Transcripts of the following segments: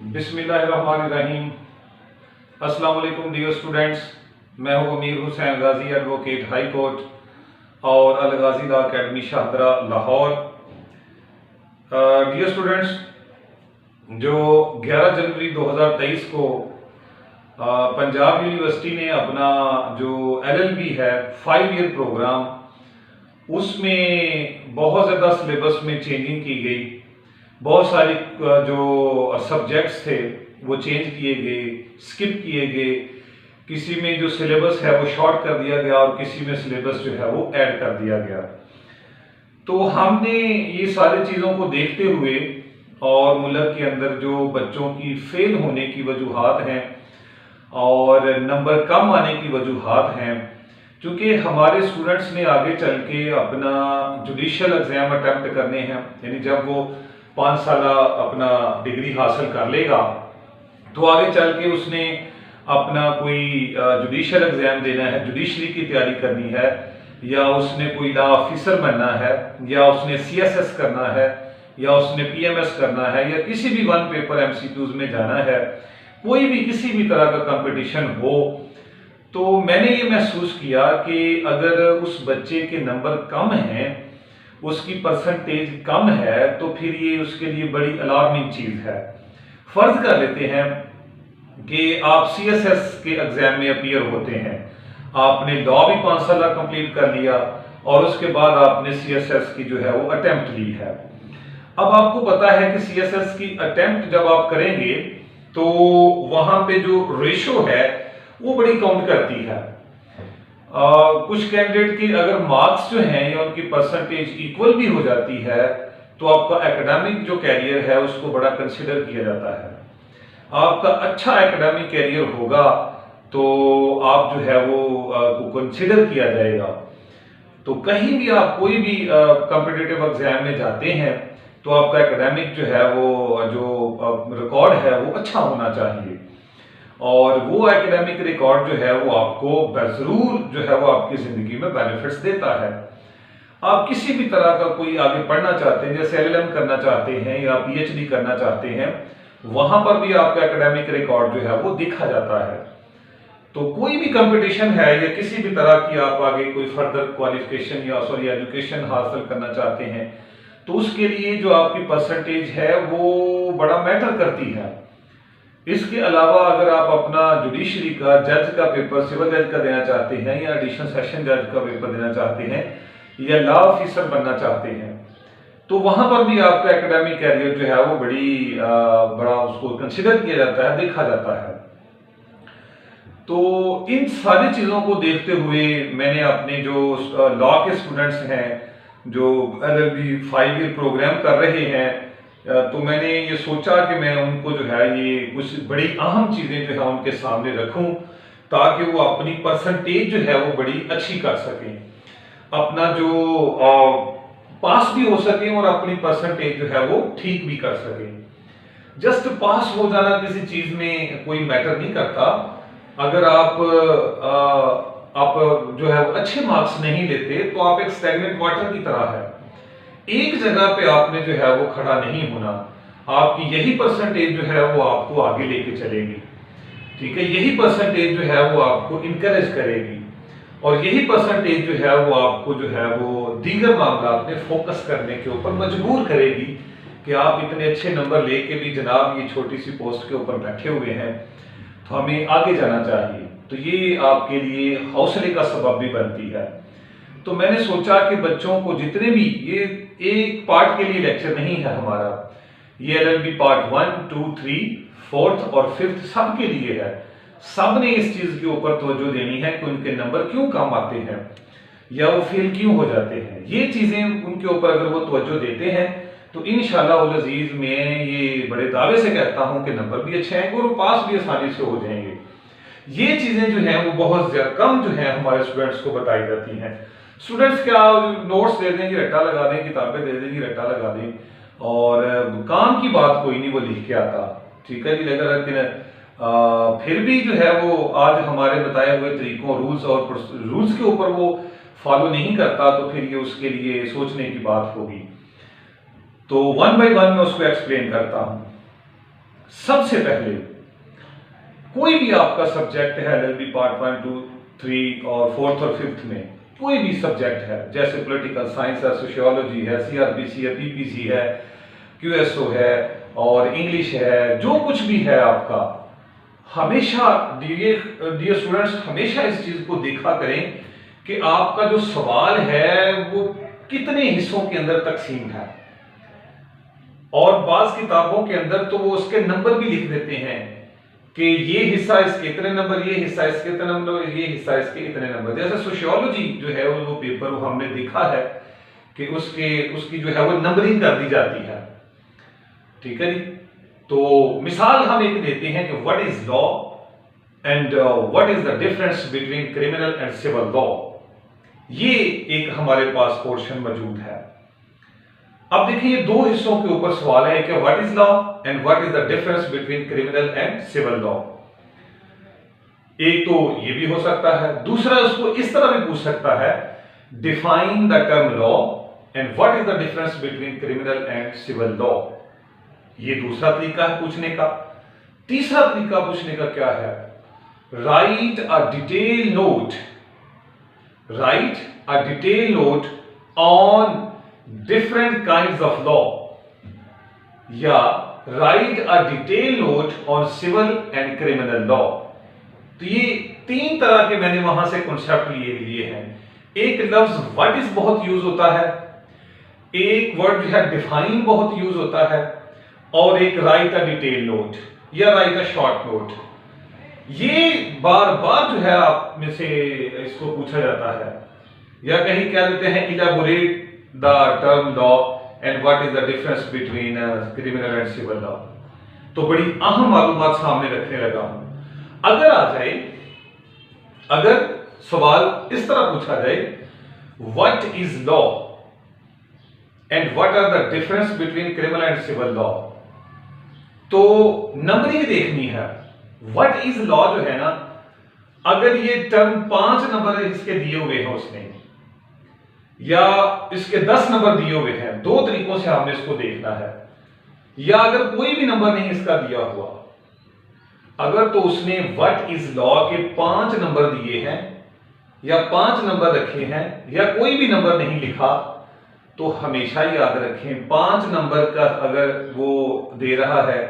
बिस्मिल्लाहिर्रहमानिर्रहीम। अस्सलाम वालेकुम डियर स्टूडेंट्स, मैं हूं Amir Hussain Ghazi, advocate high court और Al Ghazi law academy Shahdara Lahore. Dear students, जो 11 जनवरी 2023 को पंजाब यूनिवर्सिटी ने अपना जो LLB है 5 ईयर प्रोग्राम, उसमें बहुत ज़्यादा सिलेबस में चेंजिंग की गई। बहुत सारे जो सब्जेक्ट्स थे वो चेंज किए गए, स्किप किए गए। किसी में जो सिलेबस है वो शॉर्ट कर दिया गया और किसी में सिलेबस जो है वो ऐड कर दिया गया। तो हमने ये सारी चीज़ों को देखते हुए और मुल्क के अंदर जो बच्चों की फेल होने की वजूहात हैं और नंबर कम आने की वजूहात हैं, क्योंकि हमारे स्टूडेंट्स ने आगे चल के अपना जुडिशल एग्ज़ाम अटैम्प्ट करने हैं, यानी जब वो 5 साल अपना डिग्री हासिल कर लेगा तो आगे चल के उसने अपना कोई जुडिशल एग्ज़ाम देना है, जुडिशरी की तैयारी करनी है, या उसने कोई लॉ ऑफिसर बनना है, या उसने CSS करना है, या उसने PMS करना है, या किसी भी 1 पेपर MCQs में जाना है, कोई भी किसी भी तरह का कंपटीशन हो। तो मैंने ये महसूस किया कि अगर उस बच्चे के नंबर कम हैं, उसकी परसेंटेज कम है, तो फिर ये उसके लिए बड़ी अलार्मिंग चीज़ है। फर्ज कर लेते हैं कि आप CSS के एग्जाम में अपीयर होते हैं, आपने लॉ भी 5 साल कंप्लीट कर लिया और उसके बाद आपने CSS की जो है वो अटेम्प्ट ली है। अब आपको पता है कि CSS की अटेम्प्ट जब आप करेंगे तो वहां पे जो रेशो है वो बड़ी काउंट करती है। कुछ कैंडिडेट के अगर मार्क्स जो हैं या उनकी परसेंटेज इक्वल भी हो जाती है तो आपका एकेडमिक जो कैरियर है उसको बड़ा कंसिडर किया जाता है। आपका अच्छा एकेडमिक कैरियर होगा तो आप जो है वो को कंसिडर किया जाएगा। तो कहीं भी आप कोई भी कॉम्पिटिटिव एग्जाम में जाते हैं तो आपका एकेडमिक जो है वो जो रिकॉर्ड है वो अच्छा होना चाहिए, और वो एकेडमिक रिकॉर्ड जो है वो आपको जरूर जो है वो आपकी जिंदगी में बेनिफिट्स देता है। आप किसी भी तरह का कोई आगे पढ़ना चाहते हैं, जैसे LLM करना चाहते हैं या PhD करना चाहते हैं, वहां पर भी आपका एकेडमिक रिकॉर्ड जो है वो देखा जाता है। तो कोई भी कंपटीशन है या किसी भी तरह की आप आगे कोई फर्दर क्वालिफिकेशन या एजुकेशन हासिल करना चाहते हैं, तो उसके लिए जो आपकी परसेंटेज है वो बड़ा मैटर करती है। इसके अलावा अगर आप अपना जुडिशरी का जज का पेपर, सिविल जज का देना चाहते हैं, या एडिशनल सेशन जज का पेपर देना चाहते हैं, या लॉ ऑफिसर बनना चाहते हैं, तो वहां पर भी आपका एकेडमिक कैरियर जो है वो बड़ा उसको कंसिडर किया जाता है, देखा जाता है। तो इन सारी चीज़ों को देखते हुए मैंने अपने जो लॉ के स्टूडेंट्स हैं जो LLB 5 ईयर प्रोग्राम कर रहे हैं, तो मैंने ये सोचा कि मैं उनको जो है ये कुछ बड़ी अहम चीज़ें जो है उनके सामने रखूं ताकि वो अपनी परसेंटेज जो है वो बड़ी अच्छी कर सकें, अपना जो पास भी हो सकें और अपनी परसेंटेज जो है वो ठीक भी कर सकें। जस्ट पास हो जाना किसी चीज़ में कोई मैटर नहीं करता। अगर आप जो है अच्छे मार्क्स नहीं लेते तो आप एक स्टैग्नेंट वाटर की तरह है, एक जगह पे आपने जो है वो खड़ा नहीं होना। आपकी यही परसेंटेज जो है वो आपको आगे लेके चलेगी, ठीक है, यही परसेंटेज जो है वो आपको इनकरेज करेगी, और यही परसेंटेज जो है वो आपको जो है वो दीगर मामला में फोकस करने के ऊपर मजबूर करेगी कि आप इतने अच्छे नंबर लेके भी जनाब ये छोटी सी पोस्ट के ऊपर बैठे हुए हैं, तो हमें आगे जाना चाहिए। तो ये आपके लिए हौसले का सबब भी बनती है। तो मैंने सोचा कि बच्चों को जितने भी, ये एक पार्ट के लिए लेक्चर नहीं है हमारा, ये LLB पार्ट 1, 2, 3, 4th और 5th सब के लिए है। सब ने इस चीज के ऊपर तवज्जो देनी है कि उनके नंबर क्यों कम आते हैं या वो फेल क्यों हो जाते हैं। ये चीजें उनके ऊपर अगर वो तवज्जो देते हैं तो इंशाअल्लाह उल अजीज मैं ये बड़े दावे से कहता हूं कि नंबर भी अच्छे आएंगे और वो पास भी आसानी से हो जाएंगे। ये चीजें जो हैं वो बहुत कम जो है हमारे स्टूडेंट्स को बताई जाती हैं। स्टूडेंट्स क्या नोट्स दे दें, रट्टा लगा दें, किताबें दे दें, रट्टा लगा दें, और काम की बात कोई नहीं वो लिख के आता, ठीक है जी। लेकिन फिर भी जो है वो आज हमारे बताए हुए तरीकों, रूल्स के ऊपर वो फॉलो नहीं करता, तो फिर ये उसके लिए सोचने की बात होगी। तो 1 बाय 1 मैं उसको एक्सप्लेन करता हूं। सबसे पहले कोई भी आपका सब्जेक्ट है, एलएलबी पार्ट 1, 2, 3 और 4th और 5th में कोई भी सब्जेक्ट है, जैसे पॉलिटिकल साइंस है, सोशियोलॉजी है, सीआरपीसी है, पीपीसी है, क्यूएसओ है और इंग्लिश है, जो कुछ भी है आपका, हमेशा डियर स्टूडेंट्स, हमेशा इस चीज को देखा करें कि आपका जो सवाल है वो कितने हिस्सों के अंदर तकसीम है। और बाज किताबों के अंदर तो वो उसके नंबर भी लिख देते हैं कि ये हिस्सा इसके इतने नंबर, ये हिस्सा इसके इतने नंबर, ये हिस्सा इसके इतने नंबर। जैसे सोशियोलॉजी जो है वो पेपर वो हमने देखा है कि उसकी जो है वो नंबरिंग कर दी जाती है, ठीक है जी। तो मिसाल हम एक देते हैं कि what is law and what is the difference between criminal and civil law. ये एक हमारे पास पोर्शन मौजूद है। अब देखिए ये दो हिस्सों के ऊपर सवाल है कि what is law and what is the difference between criminal and civil law. एक तो ये भी हो सकता है, दूसरा उसको इस तरह भी पूछ सकता है, define the term law and what is the difference between criminal and civil law. ये दूसरा तरीका है पूछने का। तीसरा तरीका पूछने का क्या है, write a detail note, write a detail note on different kinds of law, या write a detail note on civil and criminal law. तो ये तीन तरह के मैंने वहां से कॉन्सेप्ट लिए हैं। एक लफ्ज व्हाट इज बहुत यूज होता है, एक वर्ड जो है डिफाइन बहुत यूज होता है, और एक राइट अ डिटेल नोट या राइट अ शॉर्ट नोट। ये बार बार जो है आप में से इसको पूछा जाता है, या कहीं कह देते हैं elaborate the term law and what is the difference between criminal and civil law. तो बड़ी अहम मालूमात सामने रखने लगा हूं। अगर आ जाए, अगर सवाल इस तरह पूछा जाए, what is law and what are the difference between criminal and civil law, तो नंबरिंग देखनी है। व्हाट इज लॉ जो है ना, अगर ये टर्म 5 नंबर इसके दिए हुए हैं उसने, या इसके 10 नंबर दिए हुए हैं, दो तरीकों से हमने इसको देखना है। या अगर कोई भी नंबर नहीं इसका दिया हुआ, अगर तो उसने व्हाट इज लॉ के 5 नंबर दिए हैं या 5 नंबर रखे हैं, या कोई भी नंबर नहीं लिखा, तो हमेशा याद रखें 5 नंबर का अगर वो दे रहा है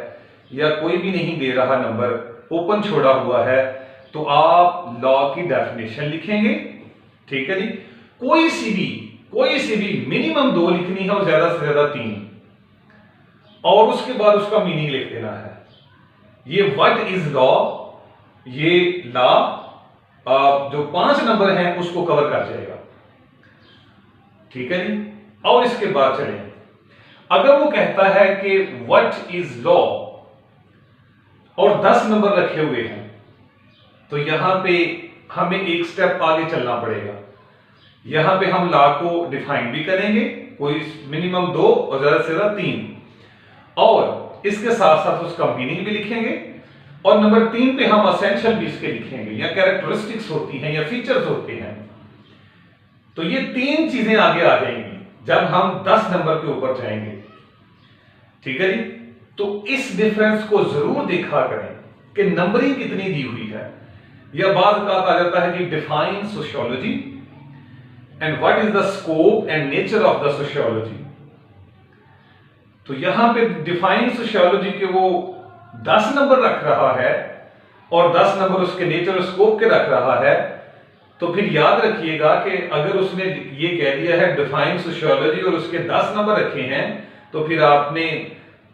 या कोई भी नहीं दे रहा नंबर, ओपन छोड़ा हुआ है, तो आप लॉ की डेफिनेशन लिखेंगे, ठीक है जी। कोई सी भी मिनिमम 2 लिखनी है और ज्यादा से ज्यादा 3, और उसके बाद उसका मीनिंग लिख देना है। ये व्हाट इज लॉ, ये लॉ जो 5 नंबर हैं उसको कवर कर जाएगा, ठीक है जी। और इसके बाद चलें, अगर वो कहता है कि व्हाट इज लॉ और 10 नंबर रखे हुए हैं, तो यहां पे हमें एक स्टेप आगे चलना पड़ेगा। यहां पे हम लॉ को डिफाइन भी करेंगे, कोई मिनिमम 2 और ज्यादा से ज्यादा 3, और इसके साथ साथ उसका मीनिंग भी लिखेंगे, और नंबर 3 पे हम असेंशियल भी इसके लिखेंगे, या कैरेक्टरिस्टिक्स होती हैं या फीचर्स होते हैं। तो ये 3 चीजें आगे आ जाएंगी जब हम 10 नंबर के ऊपर जाएंगे, ठीक है जी। तो इस डिफरेंस को जरूर देखा करें कि नंबरिंग कितनी दी हुई है। या बात आ जाता है कि define sociology and what is the scope and nature of the sociology. तो यहां पे डिफाइन सोशियोलॉजी के वो 10 नंबर रख रहा है और 10 नंबर उसके नेचर और स्कोप के रख रहा है, तो फिर याद रखिएगा कि अगर उसने ये कह दिया है डिफाइन सोशियोलॉजी और उसके 10 नंबर रखे हैं, तो फिर आपने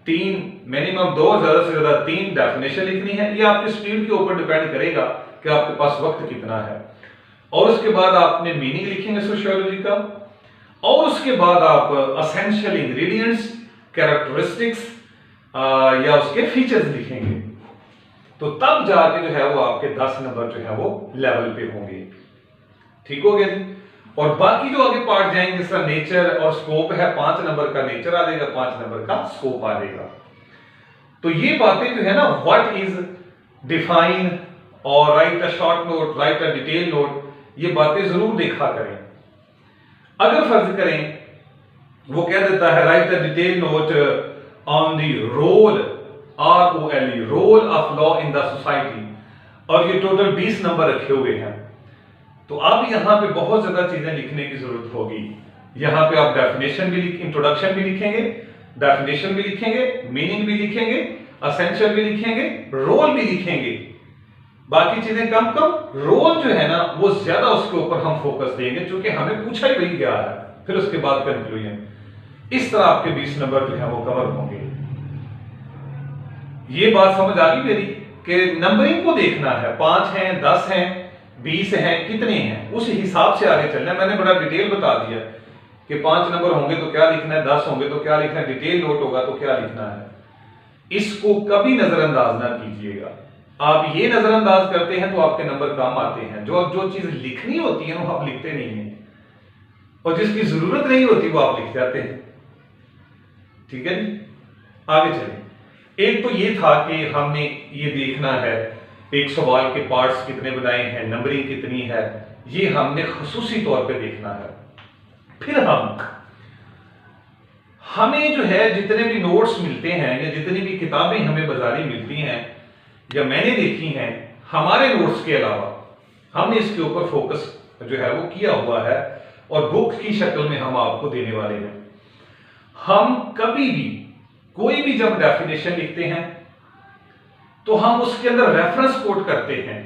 3 मिनिमम 2 ज्यादा से ज्यादा 3 डेफिनेशन लिखनी है। ये आपकी स्पीड के ऊपर डिपेंड करेगा कि आपके पास वक्त कितना है। और उसके बाद आपने मीनिंग लिखेंगे सोशियोलॉजी का, और उसके बाद आप असेंशियल इंग्रेडिएंट्स, कैरेक्टरिस्टिक्स या उसके फीचर्स लिखेंगे। तो तब जाके जो है वो आपके 10 नंबर जो है वो लेवल पे होंगे, ठीक हो गया जी। और बाकी जो आगे पार्ट जाएंगे, जिसका नेचर और स्कोप है, 5 नंबर का नेचर आ जाएगा, 5 नंबर का स्कोप आ जाएगा। तो ये बातें जो है ना, व्हाट इज डिफाइन और right a short note, write a detail note, ये बातें जरूर देखा करें। अगर फर्ज करें वो कह देता है write a detail note on the role ROLE, role of law in the society, और ये टोटल 20 नंबर रखे हुए हैं। तो अब यहां पे बहुत ज्यादा चीजें लिखने की जरूरत होगी। यहां पे आप डेफिनेशन भी इंट्रोडक्शन भी लिखेंगे, डेफिनेशन भी लिखेंगे, मीनिंग भी लिखेंगे, असेंशियल भी लिखेंगे, रोल भी लिखेंगे। बाकी चीजें कम कम, रोल जो है ना वो ज्यादा उसके ऊपर हम फोकस देंगे, क्योंकि हमें पूछा ही वही गया है। फिर उसके बाद कंक्लूजन। इस तरह आपके 20 नंबर जो है वो कवर होंगे। ये बात समझ आ गई मेरी कि नंबरिंग को देखना है, 5 हैं, 10 हैं, 20 हैं, कितने हैं, उस हिसाब से आगे चलना है। मैंने बड़ा डिटेल बता दिया कि 5 नंबर होंगे तो क्या लिखना है, 10 होंगे तो क्या लिखना है, डिटेल नोट होगा तो क्या लिखना है। इसको कभी नजरअंदाज ना कीजिएगा। आप ये नजरअंदाज करते हैं तो आपके नंबर कम आते हैं। जो चीज लिखनी होती है वो आप लिखते नहीं है, और जिसकी जरूरत नहीं होती वो आप लिख जाते हैं। ठीक है जी, आगे चलें। एक तो ये था कि हमने ये देखना है एक सवाल के पार्ट्स कितने बनाए हैं, नंबरिंग कितनी है, ये हमने खसूसी तौर पे देखना है। फिर हमें जो है जितने भी नोट्स मिलते हैं या जितनी भी किताबें हमें बाजारी मिलती हैं या मैंने देखी हैं, हमारे नोट्स के अलावा हमने इसके ऊपर फोकस जो है वो किया हुआ है, और बुक की शक्ल में हम आपको देने वाले हैं। हम कभी भी कोई भी जब डेफिनेशन लिखते हैं तो हम उसके अंदर रेफरेंस कोट करते हैं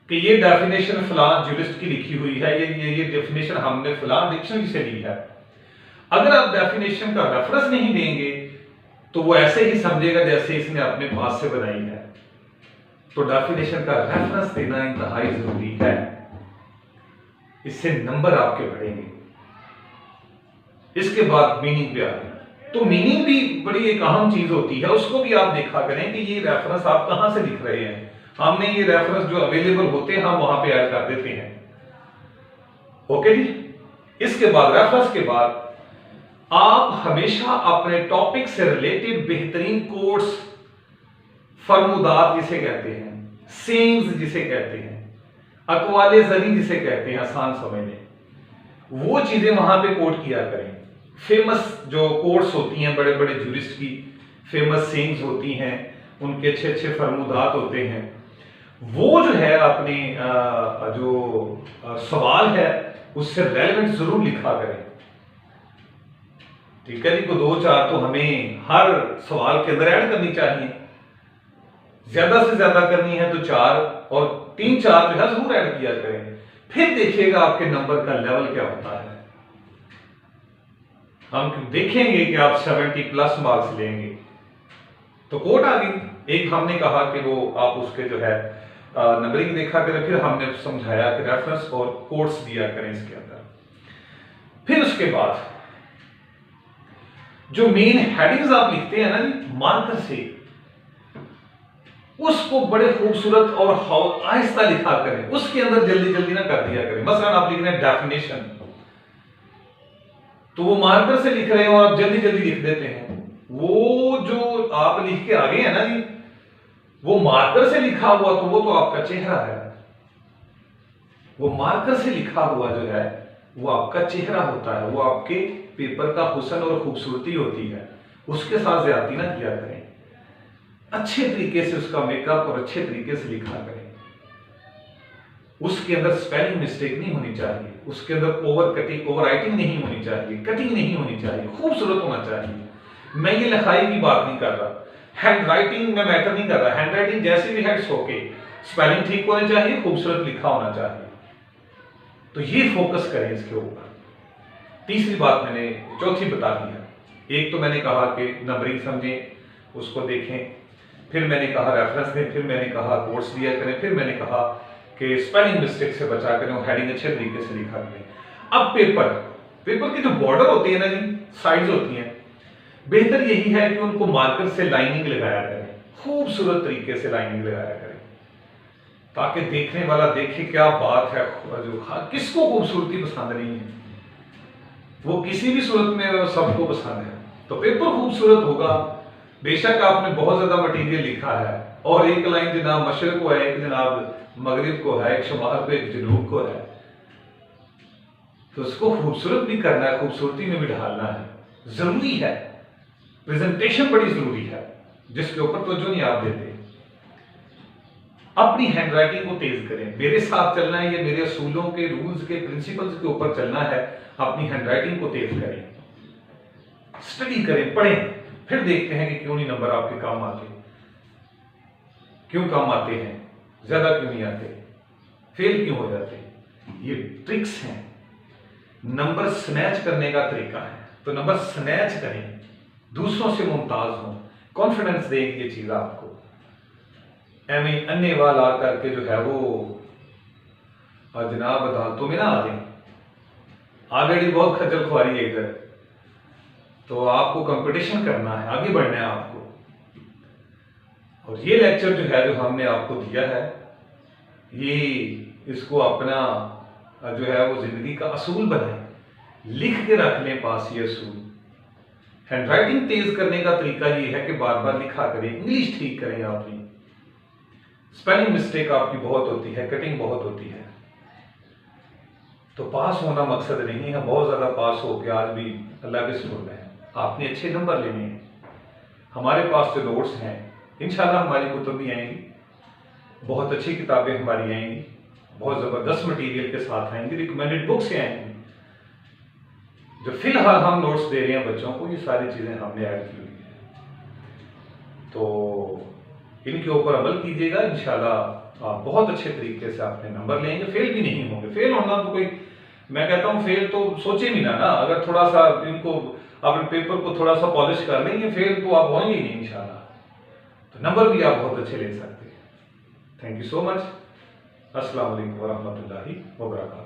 कि ये डेफिनेशन फलां जूरिस्ट की लिखी हुई है, ये डेफिनेशन हमने फलां डिक्शनरी से ली है। अगर आप डेफिनेशन का रेफरेंस नहीं देंगे तो वो ऐसे ही समझेगा जैसे इसने अपने पास से बनाई है। तो डेफिनेशन का रेफरेंस देना इंतहाई जरूरी है, इससे नंबर आपके बढ़ेंगे। इसके बाद मीनिंग पे आते हैं। तो मीनिंग भी बड़ी एक अहम चीज होती है, उसको भी आप देखा करें कि ये रेफरेंस आप कहां से लिख रहे हैं। हमने ये रेफरेंस जो अवेलेबल होते हैं हम वहां पे ऐड कर देते हैं। ओके जी। इसके बाद रेफरेंस के बाद आप हमेशा अपने टॉपिक से रिलेटेड बेहतरीन कोट्स, फरमुदात जिसे कहते हैं, सेइंग्स जिसे कहते हैं, अकवाले ज़नी जिसे कहते हैं आसान समय में, वो चीजें वहां पे कोट किया करें। फेमस जो कोट्स होती हैं बड़े बड़े जूरिस्ट की, फेमस सेइंग्स होती हैं, उनके अच्छे अच्छे फरमुदात होते हैं, वो जो है अपने जो सवाल है उससे रेलेवेंट जरूर लिखा करें। ठीक है जी। को 2-4 तो हमें हर सवाल के अंदर ऐड करनी चाहिए, ज्यादा से ज्यादा करनी है तो 4, और 3-4 जो है जरूर ऐड किया करें। फिर देखिएगा आपके नंबर का लेवल क्या होता है। हम देखेंगे कि आप 70 प्लस मार्क्स लेंगे। तो कोट आ गई। एक हमने कहा कि वो आप उसके जो है नंबरिंग देखा करें, फिर हमने समझाया कि रेफरेंस और कोट्स दिया करें इसके अंदर। फिर उसके बाद जो मेन हेडिंग्स आप लिखते हैं ना जी मार्कर से, उसको बड़े खूबसूरत और आहिस्ता लिखा करें, उसके अंदर जल्दी जल्दी ना कर दिया करें। मसलन आप लिख रहे हैं डेफिनेशन, तो वो मार्कर से लिख रहे हैं और आप जल्दी जल्दी लिख देते हैं। वो जो आप लिख के आगे है ना जी, वो मार्कर से लिखा हुआ तो वो तो आपका चेहरा है। वो मार्कर से लिखा हुआ जो है वो आपका चेहरा होता है, वो आपके पेपर का हुस्न और खूबसूरती होती है। उसके साथ ज्यादती ना किया करें। अच्छे तरीके से उसका मेकअप और अच्छे तरीके से लिखा करें। उसके अंदर स्पेलिंग मिस्टेक नहीं होनी चाहिए, उसके अंदर ओवर कटिंग, ओवर राइटिंग नहीं होनी चाहिए, कटिंग नहीं होनी चाहिए, खूबसूरत होना चाहिए। मैं ये लिखाई की बात नहीं कर रहा, हैंड राइटिंग में मैटर नहीं कर रहा। हैंड राइटिंग जैसे भी है ओके, स्पेलिंग ठीक होनी चाहिए, खूबसूरत लिखा होना चाहिए। तो ये फोकस करें इसके ऊपर। तीसरी बात मैंने चौथी बता दी है। एक तो मैंने कहा कि नंबरिंग समझें, उसको देखें, फिर मैंने कहा रेफरेंस दें, फिर मैंने कहा कोट्स दिया करें, फिर मैंने कहा कि स्पेलिंग मिस्टेक से बचा करें और हेडिंग अच्छे तरीके से लिखा करें। अब पेपर की जो बॉर्डर होती है ना जी, साइड्स होती हैं, बेहतर यही है कि उनको मार्कर से लाइनिंग लगाया करें, खूबसूरत तरीके से लाइनिंग लगाया करें, ताकि देखने वाला देखे क्या बात है। जो किसको खूबसूरती पसंद नहीं है, वो किसी भी सूरत में सबको पसंद है। तो पेपर खूबसूरत होगा, बेशक आपने बहुत ज्यादा मटेरियल लिखा है और एक लाइन जनाब मशरक को है, एक जनाब मगरिब को है, एक शुमार को, एक जनूब को है, तो उसको खूबसूरत भी करना है, खूबसूरती में भी ढालना है, जरूरी है। प्रेजेंटेशन बड़ी जरूरी है। जिसके ऊपर तवज्जो नहीं आप देते। अपनी हैंडराइटिंग को तेज करें। मेरे साथ चलना है, ये मेरे असूलों के, रूल्स के, प्रिंसिपल्स के ऊपर चलना है। अपनी हैंडराइटिंग को तेज करें, स्टडी करें, पढ़ें, फिर देखते हैं कि क्यों नहीं नंबर आपके काम आते, क्यों काम आते हैं, ज्यादा क्यों नहीं आते, फेल क्यों हो जाते। ये ट्रिक्स हैं, नंबर स्नैच करने का तरीका है। तो नंबर स्नैच करें, दूसरों से मुमताज हों, कॉन्फिडेंस देगी ये चीज आपको। एवं अन्य वाला करके जो है वो जनाब अदालतों में ना आ जाए, ऑलरेडी बहुत खज्जल खुआरी है इधर, तो आपको कंपटीशन करना है, आगे बढ़ना है आपको। और ये लेक्चर जो है जो हमने आपको दिया है, ये इसको अपना जो है वो जिंदगी का असूल बनाए, लिख के रख लें पास ये असूल। हैंडराइटिंग तेज करने का तरीका ये है कि बार बार लिखा करें, इंग्लिश ठीक करें अपनी। स्पेलिंग मिस्टेक आपकी बहुत होती है, कटिंग बहुत होती है। तो पास होना मकसद नहीं है, बहुत ज्यादा पास हो के आज भी अल्लाह के सुपुर्द है। आपने अच्छे नंबर लेने हैं। हमारे पास जो नोट्स हैं, इंशाल्लाह हमारी कुतुब भी आएंगी, बहुत अच्छी किताबें हमारी आएंगी, बहुत जबरदस्त मटेरियल के साथ आएंगी, रिकमेंडेड बुक से आएंगी। जो फिलहाल हम नोट्स दे रहे हैं बच्चों को, ये सारी चीजें हमने ऐड की हुई है, तो इनके ऊपर अमल कीजिएगा। इंशाल्लाह आप बहुत अच्छे तरीके से अपने नंबर लेंगे, फेल भी नहीं होंगे। फेल होना तो कोई, मैं कहता हूँ फेल तो सोचे भी ना अगर थोड़ा सा इनको अपने पेपर को थोड़ा सा पॉलिश कर लेंगे, फेल तो आप होंगे ही नहीं इंशाल्लाह। तो नंबर भी आप बहुत अच्छे ले सकते हैं। Thank you so much. अस्सलाम वालेकुम वरहमतुल्लाहि वबरकातुहू।